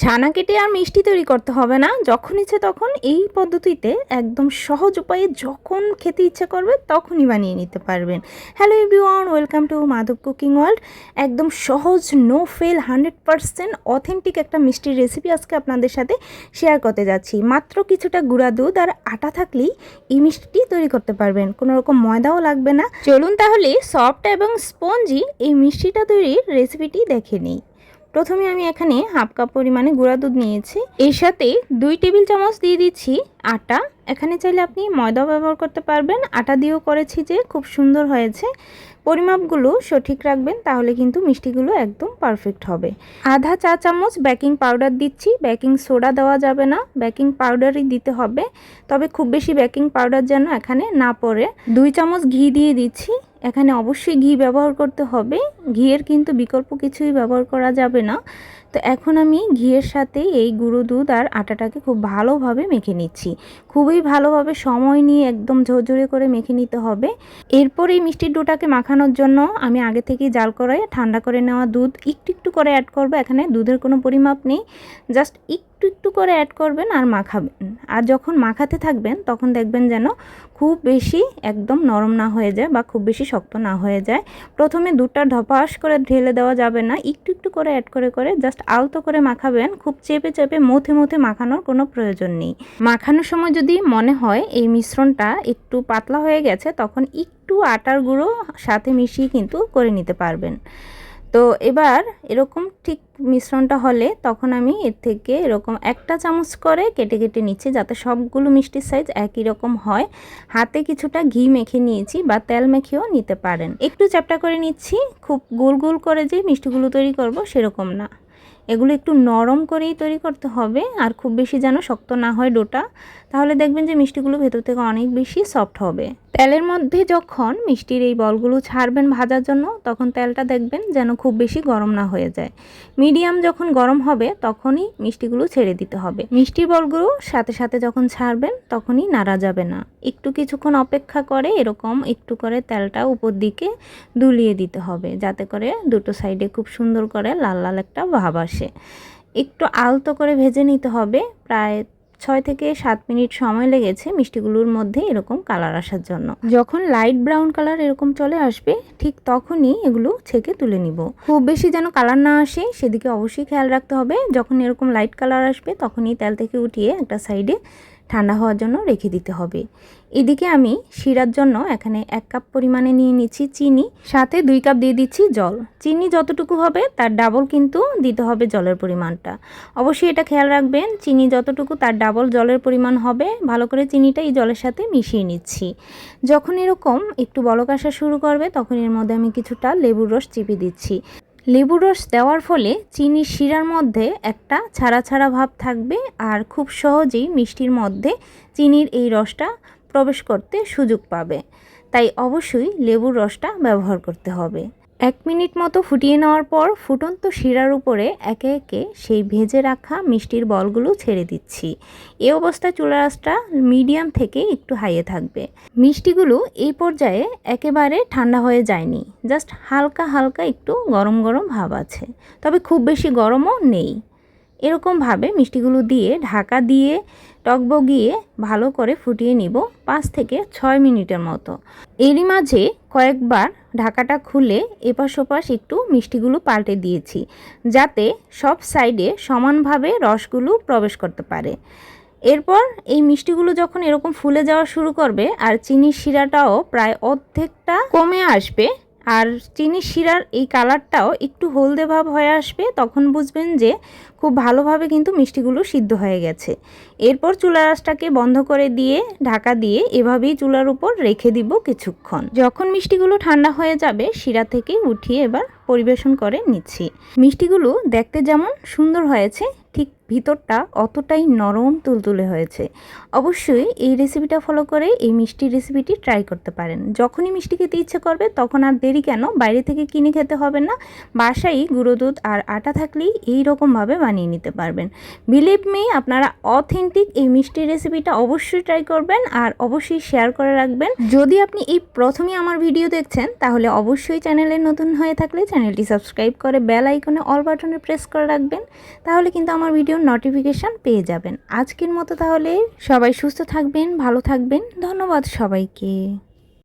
ছানা কেটে আর মিষ্টি তৈরি করতে হবে না, যখন ইচ্ছে তখন এই পদ্ধতিতে একদম সহজ উপায়ে যখন খেতে ইচ্ছে করবে তখনই বানিয়ে নিতে পারবেন। Hello everyone, welcome to Madhab cooking world. একদম সহজ, নো ফেল, 100% অথেন্টিক একটা মিষ্টির রেসিপি আজকে আপনাদের সাথে শেয়ার করতে যাচ্ছি। মাত্র কিছুটা গুঁড়া দুধ আর আটা থাকলেই এই মিষ্টিটি তৈরি করতে পারবেন, কোনো রকম ময়দাও লাগবে না। চলুন তাহলে সফট এবং স্পঞ্জি এই মিষ্টিটা তৈরির রেসিপিটি দেখে নিই। প্রথমে আমি এখানে হাফ কাপ পরিমাণে গুঁড়া দুধ নিয়েছি, এর সাথে 2 টেবিল চামচ দিয়ে দিচ্ছি আটা। এখানে চাইলে আপনি ময়দাও ব্যবহার করতে পারবেন, আটা দিয়েও করেছি যে খুব সুন্দর হয়েছে। পরিমাপগুলো সঠিক রাখবেন, তাহলে কিন্তু মিষ্টিগুলো একদম পারফেক্ট হবে। আধা চা চামচ বেকিং পাউডার দিচ্ছি, বেকিং সোডা দেওয়া যাবে না, বেকিং পাউডারই দিতে হবে। তবে খুব বেশি বেকিং পাউডার যেন এখানে না পড়ে। 2 চামচ ঘি দিয়ে দিচ্ছি, এখানে অবশ্যই ঘি ব্যবহার করতে হবে, ঘিয়ের কিন্তু বিকল্প কিছুই ব্যবহার করা যাবে না। তো এখন আমি ঘিয়ের সাথে এই গুঁড়ো দুধ আর আটাটাকে খুব ভালোভাবে মেখে নিচ্ছি। খুবই ভালোভাবে সময় নিয়ে একদম ঝরঝরে করে মেখে নিতে হবে। এরপর এই মিষ্টির ডোটাকে মাখানোর জন্য আমি আগে থেকেই জাল করে ঠান্ডা করে নেওয়া দুধ একটু একটু করে অ্যাড করব। এখানে দুধের কোনো পরিমাপ নেই, জাস্ট একটু একটু করে অ্যাড করবেন আর মাখাবেন। আর যখন মাখাতে থাকবেন তখন দেখবেন যেন খুব বেশি একদম নরম না হয়ে যায় বা খুব বেশি শক্ত না হয়ে যায়। প্রথমে দুধটা ধপাস করে ঢেলে দেওয়া যাবে না, একটু একটু করে অ্যাড করে করে জাস্ট আলতো করে মাখাবেন। খুব চেপে চেপে মথে মথে মাখানোর কোনো প্রয়োজন নেই। মাখানোর সময় যদি মনে হয় এই মিশ্রণটা একটু পাতলা হয়ে গেছে, তখন একটু আটার গুঁড়ো সাথে মিশিয়ে কিন্তু করে নিতে পারবেন। তো এবার এরকম ঠিক মিশ্রণটা হলে তখন আমি এর থেকে এরকম 1 চামচ করে কেটে কেটে নিচ্ছি, যাতে সবগুলো মিষ্টির সাইজ একই রকম হয়। হাতে কিছুটা ঘি মেখে নিয়েছি বা তেল মেখেও নিতে পারেন। একটু চ্যাপটা করে নিচ্ছি, খুব গোল গোল করে যে মিষ্টিগুলো তৈরি করব সেরকম না, এগুলো একটু নরম করেই তৈরি করতে হবে। আর খুব বেশি যেন শক্ত না হয় ডোটা, তাহলে দেখবেন যে মিষ্টিগুলো ভেতর থেকে অনেক বেশি সফট হবে। তেলের মধ্যে যখন মিষ্টির এই বলগুলো ছাড়বেন ভাজার জন্য, তখন তেলটা দেখবেন যেন খুব বেশি গরম না হয়ে যায়। মিডিয়াম যখন গরম হবে তখনই মিষ্টিগুলো ছেড়ে দিতে হবে। মিষ্টির বলগুলো সাথে সাথে যখন ছাড়বেন তখনই নাড়া যাবে না, একটু কিছুক্ষণ অপেক্ষা করে এরকম একটু করে তেলটা উপর দিকে দুলিয়ে দিতে হবে, যাতে করে দুটো সাইডে খুব সুন্দর করে লাল লাল একটা ভাব আসে। একটু আলতো করে ভেজে নিতে হবে, প্রায় 6 থেকে 7 মিনিট সময় লেগেছে মিষ্টিগুলোর মধ্যে এরকম কালার আসার জন্য। যখন লাইট ব্রাউন কালার এরকম চলে আসবে ঠিক তখনই এগুলো ছেঁকে তুলে নিব। খুব বেশি যেন কালার না আসে সেদিকে অবশ্যই খেয়াল রাখতে হবে। যখন এরকম লাইট কালার আসবে তখনই তেল থেকে উঠিয়ে একটা সাইডে ঠান্ডা হওয়ার জন্য রেখে দিতে হবে। এদিকে আমি শিরার জন্য এখানে 1 কাপ পরিমাণে নিয়ে নিচ্ছি চিনি, সাথে 2 কাপ দিয়ে দিচ্ছি জল। চিনি যতটুকু হবে তার ডাবল কিন্তু দিতে হবে জলের পরিমাণটা। অবশ্যই এটা খেয়াল রাখবেন, চিনি যতটুকু তার ডাবল জলের পরিমাণ হবে। ভালো করে চিনিটা এই জলের সাথে মিশিয়ে নিচ্ছি। যখন এরকম একটু বলক আসা শুরু করবে তখন এর মধ্যে আমি কিছুটা লেবুর রস চিপে দিচ্ছি। লেবুর রস দেওয়ার ফলে চিনির শিরার মধ্যে একটা ছাড়া ছাড়া ভাব থাকবে, আর খুব সহজেই মিষ্টির মধ্যে চিনির এই রসটা প্রবেশ করতে সুযোগ পাবে। তাই অবশ্যই লেবুর রসটা ব্যবহার করতে হবে। 1 মিনিট মতো ফুটিয়ে নেওয়ার পর ফুটন্ত শিরার উপরে একে একে সেই ভেজে রাখা মিষ্টির বলগুলো ছেড়ে দিচ্ছি। এই অবস্থায় চুলার আঁচটা মিডিয়াম থেকে একটু হাইয়ে থাকবে। মিষ্টিগুলো এই পর্যায়ে একেবারে ঠা হয়ে যায়নি, জাস্ট হালকা হালকা একটু গরম গরম ভাব আছে, তবে খুব বেশি গরমও নেই। এরকমভাবে মিষ্টিগুলো দিয়ে ঢাকা দিয়ে টকবগিয়ে ভালো করে ফুটিয়ে নিব 5 থেকে 6 মিনিটের মতো। এরই মাঝে কয়েকবার ঢাকাটা খুলে এপাশ ওপাশ একটু মিষ্টিগুলো পাল্টে দিয়েছি, যাতে সব সাইডে সমানভাবে রসগুলো প্রবেশ করতে পারে। এরপর এই মিষ্টিগুলো যখন এরকম ফুলে যাওয়া শুরু করবে আর চিনির শিরাটাও প্রায় অর্ধেকটা কমে আসবে, আর চিনির শিরার এই কালারটাও একটু হলদে ভাব হয়ে আসবে, তখন বুঝবেন যে খুব ভালোভাবে কিন্তু মিষ্টিগুলো সিদ্ধ হয়ে গেছে। এরপর চুলার আঁচটাকে বন্ধ করে দিয়ে ঢাকা দিয়ে এভাবেই চুলার উপর রেখে দিব কিছুক্ষণ। যখন মিষ্টিগুলো ঠান্ডা হয়ে যাবে শিরা থেকে উঠিয়ে এবার পরিবেশন করে নিচ্ছি। মিষ্টিগুলো দেখতে যেমন সুন্দর হয়েছে, ঠিক ভিতরটা অতটাই নরম তুলতুলে হয়েছে। অবশ্যই এই রেসিপিটা ফলো করে এই মিষ্টির রেসিপিটি ট্রাই করতে পারেন। যখনই মিষ্টি খেতে ইচ্ছে করবে তখন আর দেরি কেন, বাইরে থেকে কিনে খেতে হবে না, বাসায় গুঁড়ো দুধ আর আটা থাকলেই এই রকমভাবে বানিয়ে নিতে পারবেন। বিলিভ মি, আপনারা অথেন্টিক এই মিষ্টির রেসিপিটা অবশ্যই ট্রাই করবেন আর অবশ্যই শেয়ার করে রাখবেন। যদি আপনি এই প্রথমে আমার ভিডিও দেখছেন তাহলে অবশ্যই চ্যানেলে নতুন হয়ে থাকলে চ্যানেলটি সাবস্ক্রাইব করে বেল আইকনে অল বাটনে প্রেস করে রাখবেন, তাহলে কিন্তু আমার ভিডিওর নোটিফিকেশান পেয়ে যাবেন। আজকের মতো তাহলে সবাই সুস্থ থাকবেন, ভালো থাকবেন। ধন্যবাদ সবাইকে।